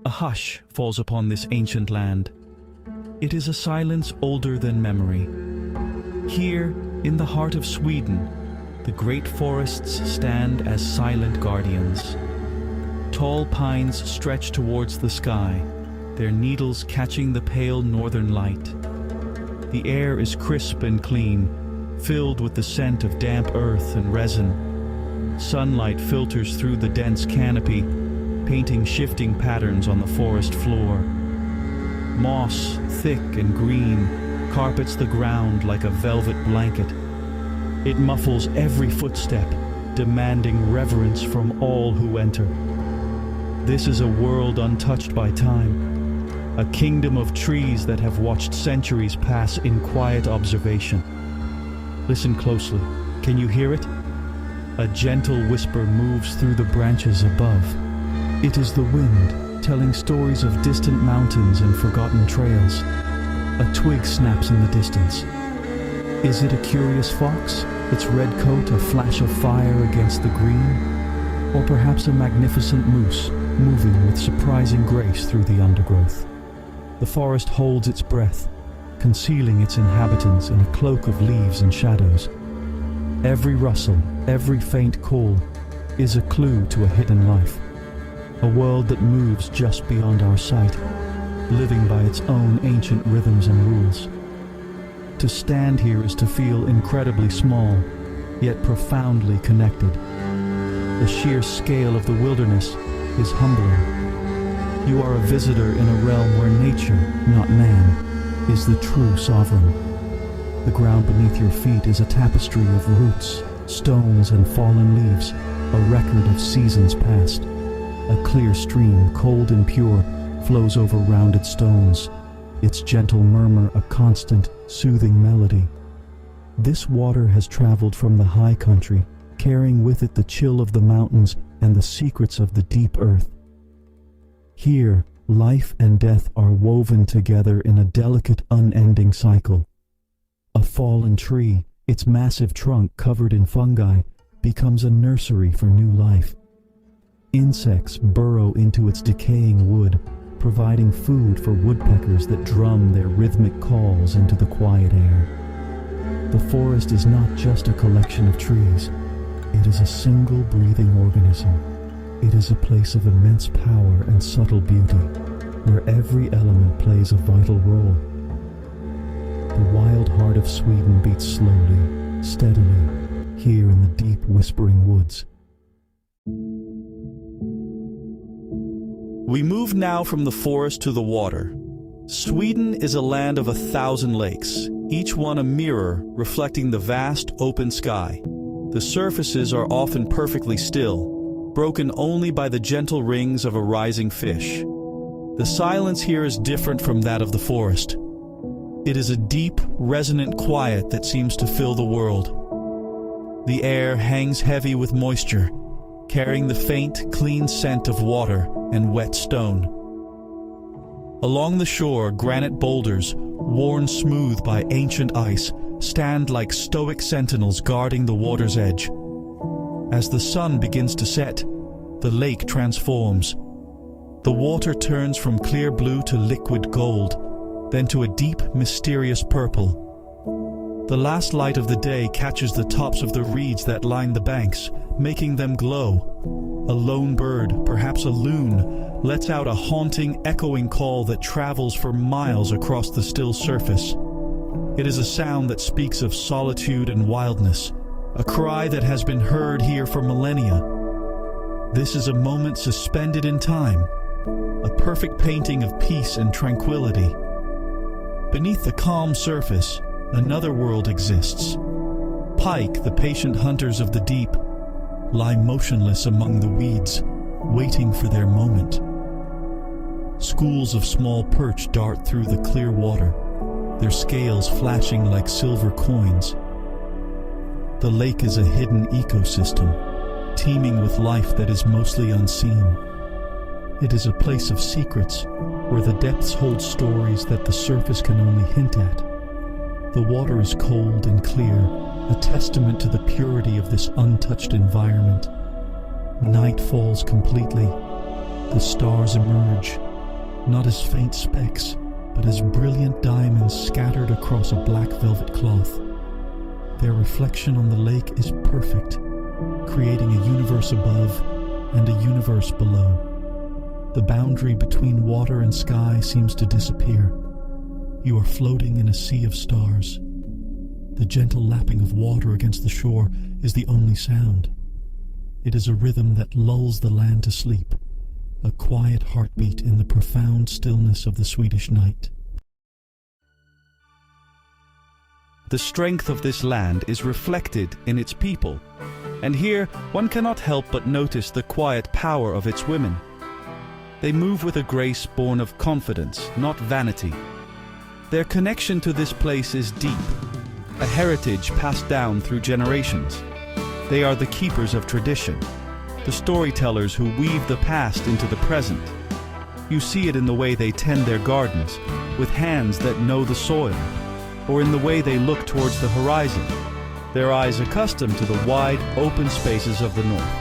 A hush falls upon this ancient land. It is a silence older than memory. Here, in the heart of Sweden, the great forests stand as silent guardians. Tall pines stretch towards the sky, their needles catching the pale northern light. The air is crisp and clean, filled with the scent of damp earth and resin. Sunlight filters through the dense canopy, painting shifting patterns on the forest floor. Moss, thick and green, carpets the ground like a velvet blanket. It muffles every footstep, demanding reverence from all who enter. This is a world untouched by time, a kingdom of trees that have watched centuries pass in quiet observation. Listen closely. Can you hear it? A gentle whisper moves through the branches above. It is the wind, telling stories of distant mountains and forgotten trails. A twig snaps in the distance. Is it a curious fox, its red coat a flash of fire against the green? Or perhaps a magnificent moose, moving with surprising grace through the undergrowth? The forest holds its breath, concealing its inhabitants in a cloak of leaves and shadows. Every rustle, every faint call, is a clue to a hidden life. A world that moves just beyond our sight, living by its own ancient rhythms and rules. To stand here is to feel incredibly small, yet profoundly connected. The sheer scale of the wilderness is humbling. You are a visitor in a realm where nature, not man, is the true sovereign. The ground beneath your feet is a tapestry of roots, stones, and fallen leaves, a record of seasons past. A clear stream, cold and pure, flows over rounded stones, its gentle murmur a constant, soothing melody. This water has traveled from the high country, carrying with it the chill of the mountains and the secrets of the deep earth. Here, life and death are woven together in a delicate, unending cycle. A fallen tree, its massive trunk covered in fungi, becomes a nursery for new life. Insects burrow into its decaying wood, providing food for woodpeckers that drum their rhythmic calls into the quiet air. The forest is not just a collection of trees. It is a single breathing organism. It is a place of immense power and subtle beauty, where every element plays a vital role. The wild heart of Sweden beats slowly, steadily, here in the deep whispering woods. We move now from the forest to the water. Sweden is a land of 1,000 lakes, each one a mirror reflecting the vast open sky. The surfaces are often perfectly still, broken only by the gentle rings of a rising fish. The silence here is different from that of the forest. It is a deep, resonant quiet that seems to fill the world. The air hangs heavy with moisture, carrying the faint, clean scent of water and wet stone. Along the shore, granite boulders, worn smooth by ancient ice, stand like stoic sentinels guarding the water's edge. As the sun begins to set, the lake transforms. The water turns from clear blue to liquid gold, then to a deep, mysterious purple. The last light of the day catches the tops of the reeds that line the banks, making them glow. A lone bird, perhaps a loon, lets out a haunting, echoing call that travels for miles across the still surface. It is a sound that speaks of solitude and wildness, a cry that has been heard here for millennia. This is a moment suspended in time, a perfect painting of peace and tranquility. Beneath the calm surface, another world exists. Pike, the patient hunters of the deep, lie motionless among the weeds, waiting for their moment. Schools of small perch dart through the clear water, their scales flashing like silver coins. The lake is a hidden ecosystem, teeming with life that is mostly unseen. It is a place of secrets, where the depths hold stories that the surface can only hint at. The water is cold and clear, a testament to the purity of this untouched environment. Night falls completely. The stars emerge, not as faint specks, but as brilliant diamonds scattered across a black velvet cloth. Their reflection on the lake is perfect, creating a universe above and a universe below. The boundary between water and sky seems to disappear. You are floating in a sea of stars. The gentle lapping of water against the shore is the only sound. It is a rhythm that lulls the land to sleep, a quiet heartbeat in the profound stillness of the Swedish night. The strength of this land is reflected in its people, and here one cannot help but notice the quiet power of its women. They move with a grace born of confidence, not vanity. Their connection to this place is deep, a heritage passed down through generations. They are the keepers of tradition, the storytellers who weave the past into the present. You see it in the way they tend their gardens, with hands that know the soil, or in the way they look towards the horizon, their eyes accustomed to the wide, open spaces of the north.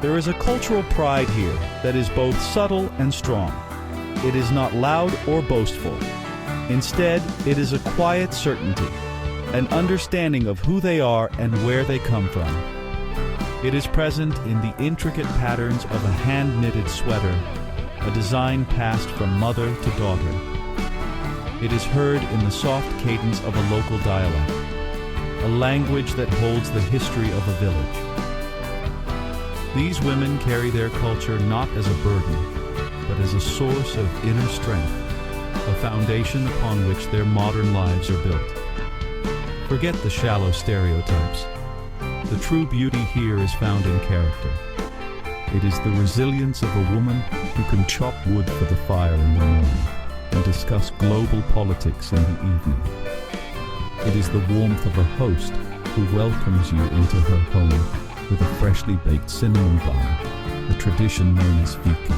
There is a cultural pride here that is both subtle and strong. It is not loud or boastful. Instead, it is a quiet certainty, an understanding of who they are and where they come from. It is present in the intricate patterns of a hand-knitted sweater, a design passed from mother to daughter. It is heard in the soft cadence of a local dialect, a language that holds the history of a village. These women carry their culture not as a burden, but as a source of inner strength, a foundation upon which their modern lives are built. Forget the shallow stereotypes. The true beauty here is found in character. It is the resilience of a woman who can chop wood for the fire in the morning and discuss global politics in the evening. It is the warmth of a host who welcomes you into her home with a freshly baked cinnamon bun, a tradition known as fika.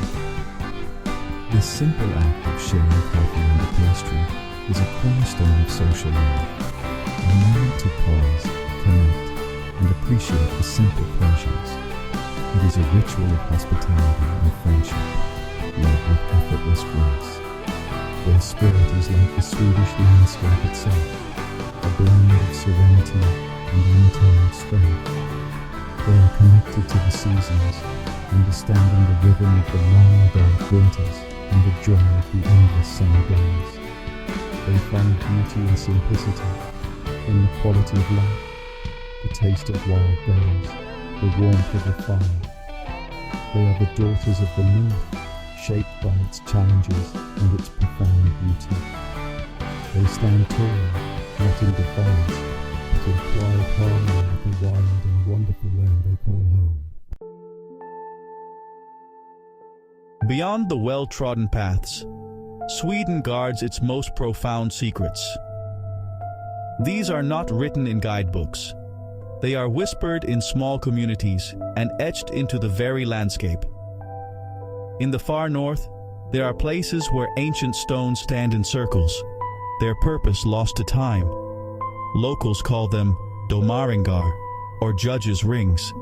This simple act of sharing coffee and a pastry is a cornerstone of social life, a moment to pause, connect, and appreciate the simple pleasures. It is a ritual of hospitality and friendship, led with effortless grace. Their spirit is like the Swedish landscape itself, a blend of serenity and untamed strength. They are connected to the seasons, understanding the rhythm of the long dark winters and the joy of the endless summer days. They find beauty in simplicity, in the quality of life, the taste of wild berries, the warmth of the fire. They are the daughters of the north, shaped by its challenges and its profound beauty. They stand tall, not in defiance, but in quiet harmony with the wild and wonderful land they call home. Beyond the well-trodden paths, Sweden guards its most profound secrets. These are not written in guidebooks. They are whispered in small communities and etched into the very landscape. In the far north, there are places where ancient stones stand in circles, their purpose lost to time. Locals call them domaringar, or judges' rings.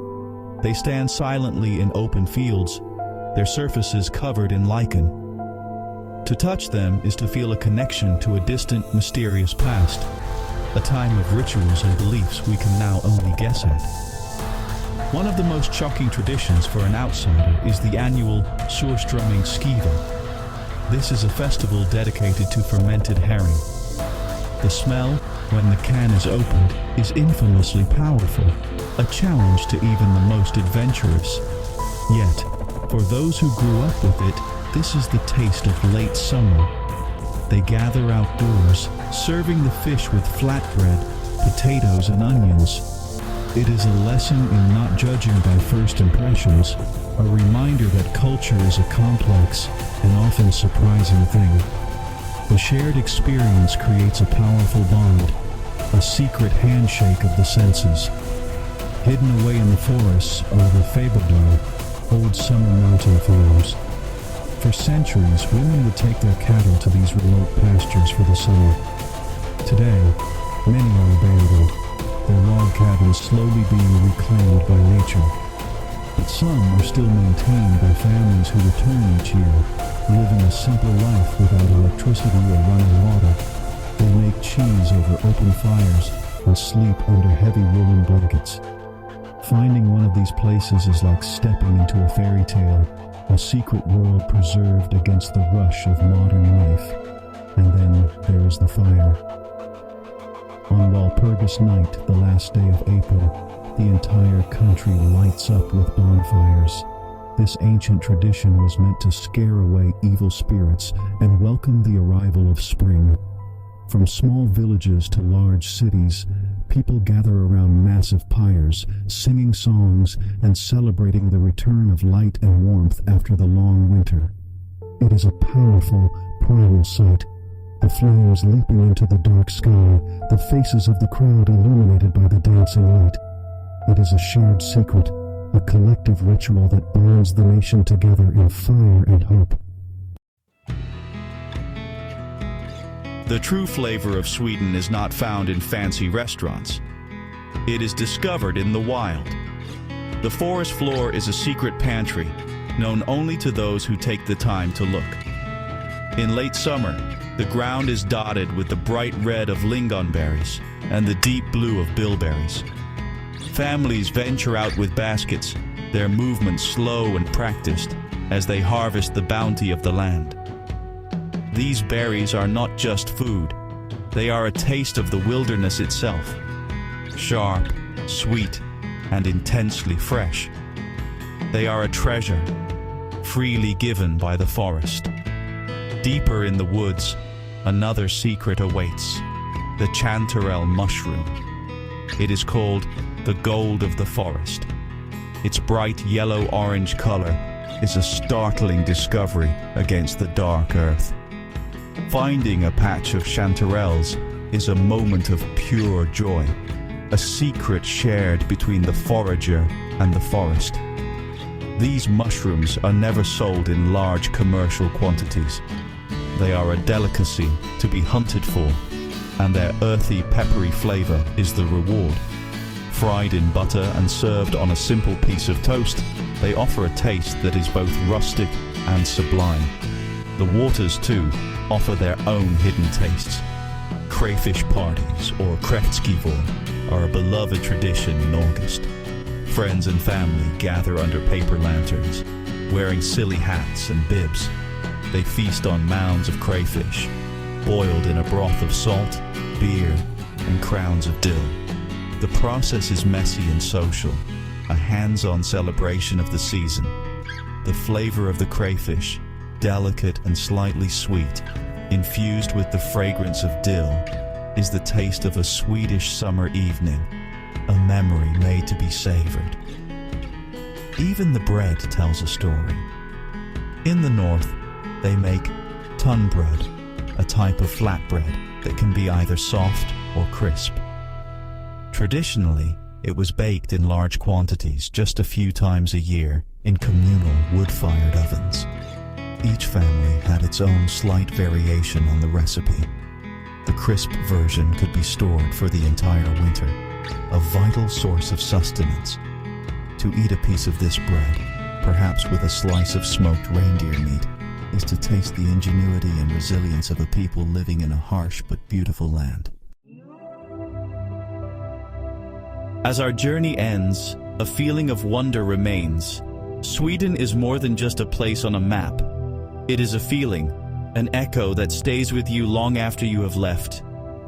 They stand silently in open fields, their surfaces covered in lichen. To touch them is to feel a connection to a distant, mysterious past, a time of rituals and beliefs we can now only guess at. One of the most shocking traditions for an outsider is the annual surströmming skiva. This is a festival dedicated to fermented herring. The smell, when the can is opened, is infamously powerful, a challenge to even the most adventurous. Yet, for those who grew up with it, this is the taste of late summer. They gather outdoors, serving the fish with flatbread, potatoes and onions. It is a lesson in not judging by first impressions, a reminder that culture is a complex and often surprising thing. The shared experience creates a powerful bond, a secret handshake of the senses. Hidden away in the forests over Fäbodar, old summer mountain farms. For centuries, women would take their cattle to these remote pastures for the summer. Today, many are abandoned, their log cabins slowly being reclaimed by nature. But some are still maintained by families who return each year, living a simple life without electricity or running water. They make cheese over open fires and sleep under heavy woolen blankets. Finding one of these places is like stepping into a fairy tale, a secret world preserved against the rush of modern life. And then there is the fire. On Walpurgis night, the last day of April, the entire country lights up with bonfires. This ancient tradition was meant to scare away evil spirits and welcome the arrival of spring. From small villages to large cities, people gather around massive pyres, singing songs and celebrating the return of light and warmth after the long winter. It is a powerful, primal sight. The flames leaping into the dark sky, the faces of the crowd illuminated by the dancing light. It is a shared secret, a collective ritual that binds the nation together in fire and hope. The true flavor of Sweden is not found in fancy restaurants. It is discovered in the wild. The forest floor is a secret pantry, known only to those who take the time to look. In late summer, the ground is dotted with the bright red of lingonberries and the deep blue of bilberries. Families venture out with baskets, their movements slow and practiced as they harvest the bounty of the land. These berries are not just food, they are a taste of the wilderness itself. Sharp, sweet, and intensely fresh. They are a treasure, freely given by the forest. Deeper in the woods, another secret awaits, the chanterelle mushroom. It is called the gold of the forest. Its bright yellow-orange color is a startling discovery against the dark earth. Finding a patch of chanterelles is a moment of pure joy, a secret shared between the forager and the forest. These mushrooms are never sold in large commercial quantities. They are a delicacy to be hunted for, and their earthy, peppery flavor is the reward. Fried in butter and served on a simple piece of toast, they offer a taste that is both rustic and sublime. The waters, too, offer their own hidden tastes. Crayfish parties, or kräftskival, are a beloved tradition in August. Friends and family gather under paper lanterns, wearing silly hats and bibs. They feast on mounds of crayfish, boiled in a broth of salt, beer, and crowns of dill. The process is messy and social, a hands-on celebration of the season. The flavor of the crayfish, delicate and slightly sweet, infused with the fragrance of dill, is the taste of a Swedish summer evening, a memory made to be savored. Even the bread tells a story. In the north, they make tunnbröd, a type of flatbread that can be either soft or crisp. Traditionally, it was baked in large quantities just a few times a year in communal wood-fired ovens. Each family had its own slight variation on the recipe. The crisp version could be stored for the entire winter, a vital source of sustenance. To eat a piece of this bread, perhaps with a slice of smoked reindeer meat, is to taste the ingenuity and resilience of a people living in a harsh but beautiful land. As our journey ends, a feeling of wonder remains. Sweden is more than just a place on a map. It is a feeling, an echo that stays with you long after you have left.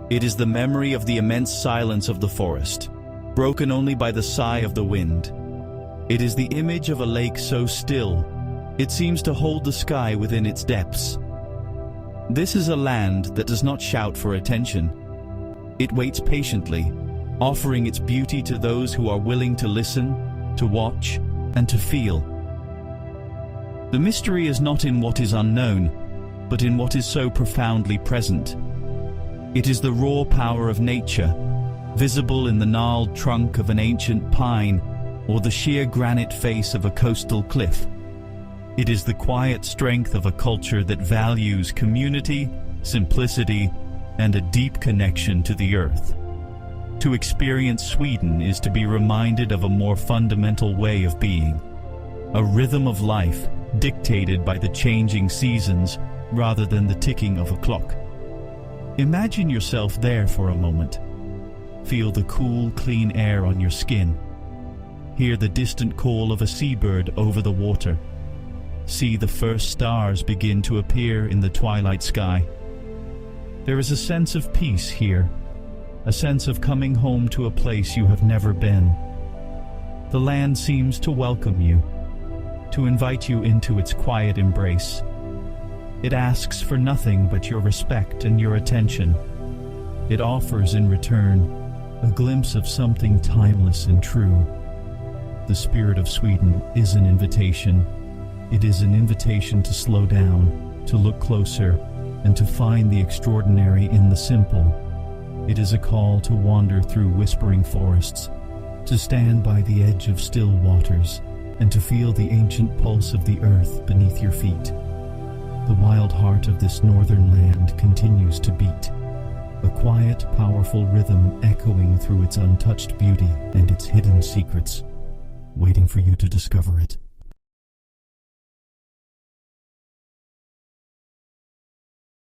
It is the memory of the immense silence of the forest, broken only by the sigh of the wind. It is the image of a lake so still, it seems to hold the sky within its depths. This is a land that does not shout for attention. It waits patiently, offering its beauty to those who are willing to listen, to watch, and to feel. The mystery is not in what is unknown, but in what is so profoundly present. It is the raw power of nature, visible in the gnarled trunk of an ancient pine or the sheer granite face of a coastal cliff. It is the quiet strength of a culture that values community, simplicity, and a deep connection to the earth. To experience Sweden is to be reminded of a more fundamental way of being, a rhythm of life dictated by the changing seasons rather than the ticking of a clock. Imagine yourself there for a moment. Feel the cool, clean air on your skin. Hear the distant call of a seabird over the water. See the first stars begin to appear in the twilight sky. There is a sense of peace here, a sense of coming home to a place you have never been. The land seems to welcome you, to invite you into its quiet embrace. It asks for nothing but your respect and your attention. It offers in return a glimpse of something timeless and true. The spirit of Sweden is an invitation. It is an invitation to slow down, to look closer, and to find the extraordinary in the simple. It is a call to wander through whispering forests, to stand by the edge of still waters, and to feel the ancient pulse of the earth beneath your feet. The wild heart of this northern land continues to beat, a quiet, powerful rhythm echoing through its untouched beauty and its hidden secrets, waiting for you to discover it.